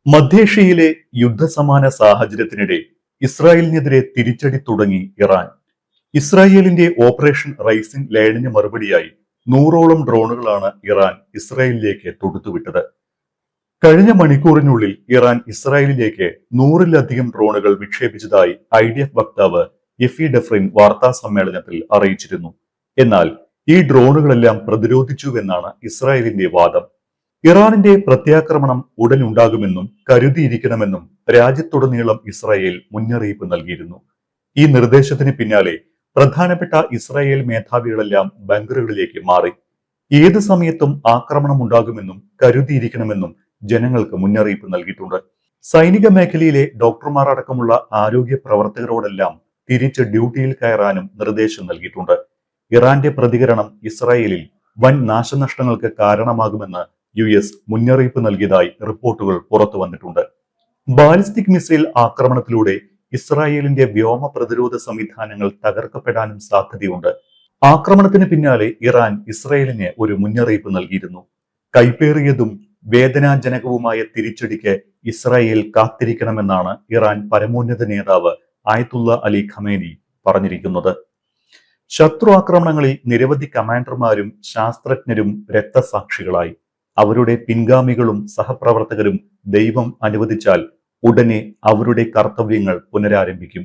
മധ്യേഷ്യയിലെ യുദ്ധസമാന സാഹചര്യത്തിനിടെ ഇസ്രായേലിനെതിരെ തിരിച്ചടി തുടങ്ങി ഇറാൻ. ഇസ്രായേലിന്റെ ഓപ്പറേഷൻ റൈസിംഗ് ലയണിന് മറുപടിയായി 100ഓളം ഡ്രോണുകളാണ് ഇറാൻ ഇസ്രായേലിലേക്ക് തൊടുത്തുവിട്ടത്. കഴിഞ്ഞ മണിക്കൂറിനുള്ളിൽ ഇറാൻ ഇസ്രായേലിലേക്ക് 100-ലധികം ഡ്രോണുകൾ വിക്ഷേപിച്ചതായി IDF വക്താവ് യഫി ഡെഫ്രിൻ വാർത്താ സമ്മേളനത്തിൽ അറിയിച്ചിരുന്നു. എന്നാൽ ഈ ഡ്രോണുകളെല്ലാം പ്രതിരോധിച്ചുവെന്നാണ് ഇസ്രായേലിന്റെ വാദം. ഇറാനിന്റെ പ്രത്യാക്രമണം ഉടൻ ഉണ്ടാകുമെന്നും കരുതിയിരിക്കണമെന്നും രാജ്യത്തുടനീളം ഇസ്രായേൽ മുന്നറിയിപ്പ് നൽകിയിരുന്നു. ഈ നിർദ്ദേശത്തിന് പിന്നാലെ പ്രധാനപ്പെട്ട ഇസ്രായേൽ മേധാവികളെല്ലാം ബങ്കറുകളിലേക്ക് മാറി. ഏത് സമയത്തും ആക്രമണം ഉണ്ടാകുമെന്നും കരുതിയിരിക്കണമെന്നും ജനങ്ങൾക്ക് മുന്നറിയിപ്പ് നൽകിയിട്ടുണ്ട്. സൈനിക മേഖലയിലെ ഡോക്ടർമാർ അടക്കമുള്ള ആരോഗ്യ പ്രവർത്തകരോടെല്ലാം തിരിച്ച് ഡ്യൂട്ടിയിൽ കയറാനും നിർദ്ദേശം നൽകിയിട്ടുണ്ട്. ഇറാന്റെ പ്രതികരണം ഇസ്രായേലിൽ വൻ നാശനഷ്ടങ്ങൾക്ക് കാരണമാകുമെന്ന് US മുന്നറിയിപ്പ് നൽകിയതായി റിപ്പോർട്ടുകൾ പുറത്തു വന്നിട്ടുണ്ട്. ബാലിസ്റ്റിക് മിസൈൽ ആക്രമണത്തിലൂടെ ഇസ്രായേലിന്റെ വ്യോമ പ്രതിരോധ സംവിധാനങ്ങൾ തകർക്കപ്പെടാനും സാധ്യതയുണ്ട്. ആക്രമണത്തിന് പിന്നാലെ ഇറാൻ ഇസ്രായേലിന് ഒരു മുന്നറിയിപ്പ് നൽകിയിരുന്നു. കൈപ്പേറിയതും വേദനാജനകവുമായ തിരിച്ചടിക്ക് ഇസ്രായേൽ കാത്തിരിക്കണമെന്നാണ് ഇറാൻ പരമോന്നത നേതാവ് ആയത്തുള്ള അലി ഖമേനി പറഞ്ഞിരിക്കുന്നത്. ശത്രു ആക്രമണങ്ങളിൽ നിരവധി കമാൻഡർമാരും ശാസ്ത്രജ്ഞരും രക്തസാക്ഷികളായി. അവരുടെ പിൻഗാമികളും സഹപ്രവർത്തകരും ദൈവം അനുവദിച്ചാൽ ഉടനെ അവരുടെ കർത്തവ്യങ്ങൾ പുനരാരംഭിക്കും.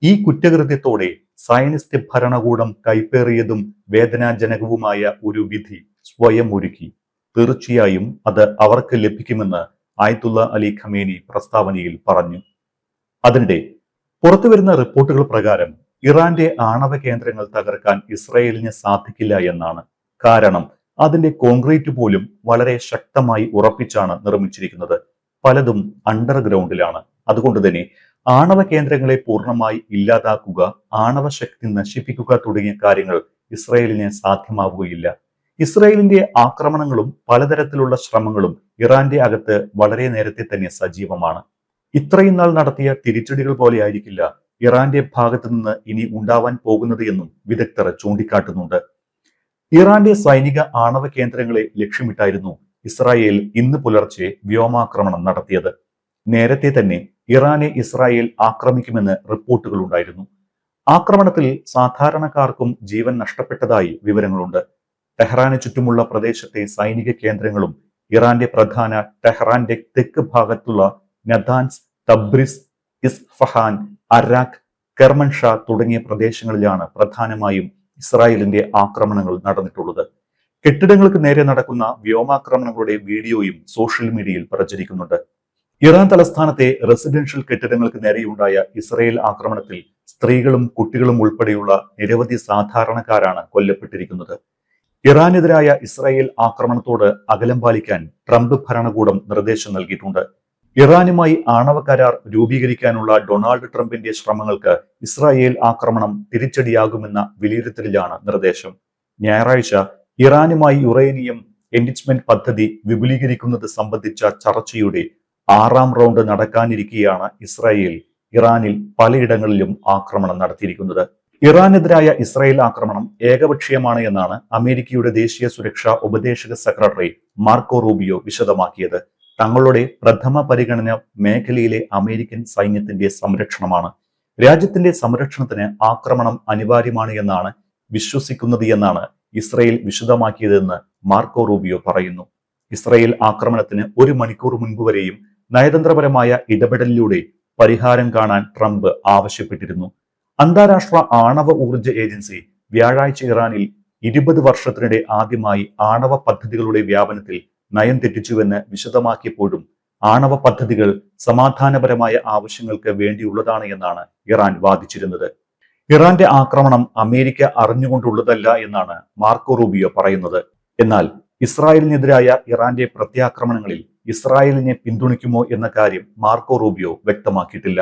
ഈ കുറ്റകൃത്യത്തോടെ സയനിസ്റ്റ് ഭരണകൂടം കൈപ്പേറിയതും വേദനാജനകവുമായ ഒരു വിധി സ്വയം ഒരുക്കി. തീർച്ചയായും അത് അവർക്ക് ലഭിക്കുമെന്ന് ആയത്തുള്ള അലി ഖമേനി പ്രസ്താവനയിൽ പറഞ്ഞു. അതിനിടെ പുറത്തുവരുന്ന റിപ്പോർട്ടുകൾ പ്രകാരം ഇറാന്റെ ആണവ കേന്ദ്രങ്ങൾ തകർക്കാൻ ഇസ്രായേലിന് സാധിക്കില്ല എന്നാണ്. കാരണം അതിന്റെ കോൺക്രീറ്റ് പോലും വളരെ ശക്തമായി ഉറപ്പിച്ചാണ് നിർമ്മിച്ചിരിക്കുന്നത്. പലതും അണ്ടർഗ്രൗണ്ടിലാണ്. അതുകൊണ്ട് തന്നെ ആണവ കേന്ദ്രങ്ങളെ പൂർണ്ണമായി ഇല്ലാതാക്കുക, ആണവ ശക്തി നശിപ്പിക്കുക തുടങ്ങിയ കാര്യങ്ങൾ ഇസ്രായേലിന് സാധ്യമാവുകയില്ല. ഇസ്രായേലിന്റെ ആക്രമണങ്ങളും പലതരത്തിലുള്ള ശ്രമങ്ങളും ഇറാന്റെ അകത്ത് വളരെ നേരത്തെ തന്നെ സജീവമാണ്. ഇത്രയും നാൾ നടത്തിയ തിരിച്ചടികൾ പോലെ ആയിരിക്കില്ല ഇറാന്റെ ഭാഗത്തു നിന്ന് ഇനി ഉണ്ടാവാൻ പോകുന്നത് എന്നും വിദഗ്ധർ ചൂണ്ടിക്കാട്ടുന്നുണ്ട്. ഇറാന്റെ സൈനിക ആണവ കേന്ദ്രങ്ങളെ ലക്ഷ്യമിട്ടായിരുന്നു ഇസ്രായേൽ ഇന്ന് പുലർച്ചെ വ്യോമാക്രമണം നടത്തിയത്. നേരത്തെ തന്നെ ഇറാനെ ഇസ്രായേൽ ആക്രമിക്കുമെന്ന് റിപ്പോർട്ടുകൾ ഉണ്ടായിരുന്നു. ആക്രമണത്തിൽ സാധാരണക്കാർക്കും ജീവൻ നഷ്ടപ്പെട്ടതായി വിവരങ്ങളുണ്ട്. ടെഹ്റാന് ചുറ്റുമുള്ള പ്രദേശത്തെ സൈനിക കേന്ദ്രങ്ങളും ഇറാന്റെ പ്രധാന ടെഹ്റാന്റെ തെക്ക് ഭാഗത്തുള്ള നദാൻസ്, തബ്രിസ്, ഇസ്ഫഹാൻ, അരാഖ്, കെർമൻഷാ തുടങ്ങിയ പ്രദേശങ്ങളിലാണ് പ്രധാനമായും ഇസ്രായേലിന്റെ ആക്രമണങ്ങൾ നടന്നിട്ടുള്ളത്. കെട്ടിടങ്ങൾക്ക് നേരെ നടക്കുന്ന വ്യോമാക്രമണങ്ങളുടെ വീഡിയോയും സോഷ്യൽ മീഡിയയിൽ പ്രചരിക്കുന്നുണ്ട്. ഇറാൻ തലസ്ഥാനത്തെ റെസിഡൻഷ്യൽ കെട്ടിടങ്ങൾക്ക് നേരെയുണ്ടായ ഇസ്രായേൽ ആക്രമണത്തിൽ സ്ത്രീകളും കുട്ടികളും ഉൾപ്പെടെയുള്ള നിരവധി സാധാരണക്കാരാണ് കൊല്ലപ്പെട്ടിരിക്കുന്നത്. ഇറാനെതിരായ ഇസ്രായേൽ ആക്രമണത്തോട് അകലം പാലിക്കാൻ ട്രംപ് ഭരണകൂടം നിർദ്ദേശം നൽകിയിട്ടുണ്ട്. ഇറാനുമായി ആണവ കരാർ രൂപീകരിക്കാനുള്ള ഡൊണാൾഡ് ട്രംപിന്റെ ശ്രമങ്ങൾക്ക് ഇസ്രായേൽ ആക്രമണം തിരിച്ചടിയാകുമെന്ന വിലയിരുത്തലിലാണ് നിർദ്ദേശം. ഞായറാഴ്ച ഇറാനുമായി യുറേനിയം എൻറിച്ച്മെന്റ് പദ്ധതി വിപുലീകരിക്കുന്നത് സംബന്ധിച്ച ചർച്ചയുടെ 6ാം റൗണ്ട് നടക്കാനിരിക്കെയാണ് ഇസ്രായേൽ ഇറാനിൽ പലയിടങ്ങളിലും ആക്രമണം നടത്തിയിരിക്കുന്നത്. ഇറാനെതിരായ ഇസ്രായേൽ ആക്രമണം ഏകപക്ഷീയമാണ് എന്നാണ് അമേരിക്കയുടെ ദേശീയ സുരക്ഷാ ഉപദേശക സെക്രട്ടറി മാർക്കോ റൂബിയോ വിശദമാക്കിയത്. തങ്ങളുടെ പ്രഥമ പരിഗണന മേഖലയിലെ അമേരിക്കൻ സൈന്യത്തിന്റെ സംരക്ഷണമാണ്. രാജ്യത്തിന്റെ സംരക്ഷണത്തിന് ആക്രമണം അനിവാര്യമാണ് എന്നാണ് വിശ്വസിക്കുന്നത് എന്നാണ് ഇസ്രായേൽ വിശദമാക്കിയതെന്ന് മാർക്കോ റൂബിയോ പറയുന്നു. ഇസ്രായേൽ ആക്രമണത്തിന് 1 മണിക്കൂർ മുൻപ് വരെയും നയതന്ത്രപരമായ ഇടപെടലിലൂടെ പരിഹാരം കാണാൻ ട്രംപ് ആവശ്യപ്പെട്ടിരുന്നു. അന്താരാഷ്ട്ര ആണവ ഊർജ ഏജൻസി വ്യാഴാഴ്ച ഇറാനിൽ 20 വർഷത്തിനിടെ ആദ്യമായി ആണവ പദ്ധതികളുടെ വ്യാപനത്തിൽ നയം തെറ്റിച്ചുവെന്ന് വിശദമാക്കിയപ്പോഴും ആണവ പദ്ധതികൾ സമാധാനപരമായ ആവശ്യങ്ങൾക്ക് വേണ്ടിയുള്ളതാണ് എന്നാണ് ഇറാൻ വാദിച്ചിരുന്നത്. ഇറാന്റെ ആക്രമണം അമേരിക്ക അറിഞ്ഞുകൊണ്ടുള്ളതല്ല എന്നാണ് മാർക്കോ റൂബിയോ പറയുന്നത്. എന്നാൽ ഇസ്രായേലിനെതിരായ ഇറാന്റെ പ്രത്യാക്രമണങ്ങളിൽ ഇസ്രായേലിനെ പിന്തുണയ്ക്കുമോ എന്ന കാര്യം മാർക്കോ റൂബിയോ വ്യക്തമാക്കിയിട്ടില്ല.